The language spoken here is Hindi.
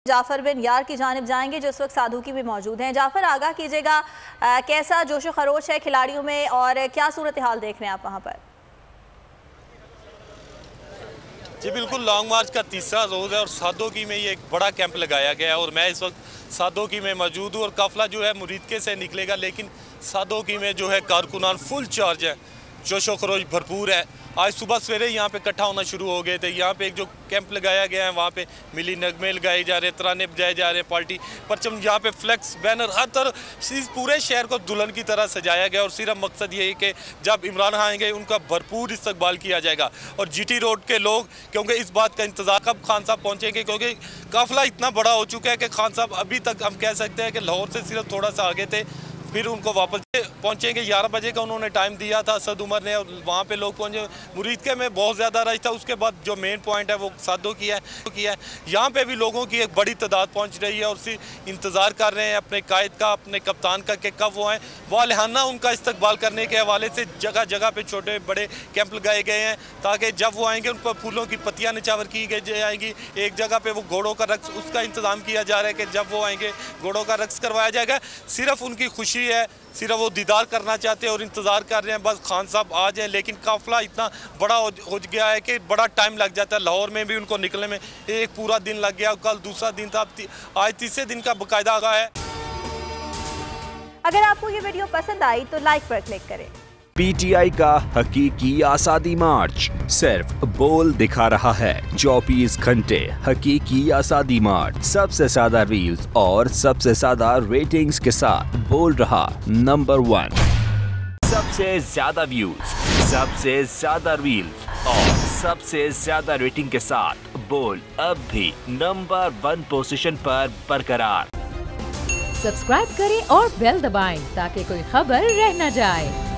जाफर बिन यार की जानिब जाएंगे जो इस वक्त साधु की भी मौजूद हैं। जाफर, आगाह कीजिएगा, कैसा जोशो खरोश है खिलाड़ियों में और क्या सूरत हाल देख रहे हैं आप वहाँ पर? जी बिल्कुल, लॉन्ग मार्च का तीसरा रोज़ है और सादोकी में ये एक बड़ा कैंप लगाया गया है और मैं इस वक्त सादोकी में मौजूद हूँ और काफिला जो है मुरीदके से निकलेगा, लेकिन सादोकी में जो है कारकुनान फुल चार्ज है, जोशो खरोश भरपूर है। आज सुबह सवेरे यहाँ पे इकट्ठा होना शुरू हो गए थे। यहाँ पे एक जो कैंप लगाया गया है वहाँ पे मिली नगमे लगाए जा रहे हैं, तराने बजाए जा रहे हैं, पार्टी परचम, यहाँ पे फ्लैक्स बैनर हर तरह इस पूरे शहर को दुल्हन की तरह सजाया गया और सिर्फ मकसद ये है कि जब इमरान खान आएंगे उनका भरपूर इस्तकबाल किया जाएगा। और GT रोड के लोग क्योंकि इस बात का इंतजार कब खान साहब पहुँचेंगे, क्योंकि काफिला इतना बड़ा हो चुका है कि खान साहब अभी तक हम कह सकते हैं कि लाहौर से सिर्फ थोड़ा सा आगे थे, फिर उनको वापस पहुंचेंगे। 11 बजे का उन्होंने टाइम दिया था असद उमर ने और वहाँ पे लोग पहुंचे। मुरीदके में बहुत ज़्यादा रश था। उसके बाद जो मेन पॉइंट है वो सादोकी है। यहाँ पे भी लोगों की एक बड़ी तादाद पहुंच रही है और सिर्फ इंतज़ार कर रहे हैं अपने कायद का, अपने कप्तान का कि कब वो आएँ। वालिहाना उनका इस्तकबाल करने के हवाले से जगह जगह पर छोटे बड़े कैंप लगाए गए हैं ताकि जब वो आएँगे उन पर फूलों की पत्तियाँ निछावर की जाएंगी। एक जगह पर वो घोड़ों का रक्स, उसका इंतज़ाम किया जा रहा है कि जब वो आएँगे घोड़ों का रक्स करवाया जाएगा। सिर्फ उनकी खुशी है, सिर्फ वो दीदार करना चाहते हैं और इंतज़ार कर रहे हैं बस खान साहब आ जाए। लेकिन काफिला इतना बड़ा हो गया है कि बड़ा टाइम लग जाता है। लाहौर में भी उनको निकलने में एक पूरा दिन लग गया, कल दूसरा दिन था, आज तीसरे दिन का बाकायदा आ गया है। अगर आपको ये वीडियो पसंद आई तो लाइक पर क्लिक करें। PTI का हकीकी आज़ादी मार्च सिर्फ बोल दिखा रहा है। 24 घंटे हकीकी आज़ादी मार्च, सबसे ज्यादा रील्स और सबसे ज्यादा रेटिंग्स के साथ बोल रहा नंबर 1, सबसे ज्यादा व्यूज, सबसे ज्यादा रील्स और सबसे ज्यादा रेटिंग के साथ बोल अब भी नंबर 1 पोजीशन पर बरकरार। सब्सक्राइब करें और बेल दबाएं ताकि कोई खबर रह न जाए।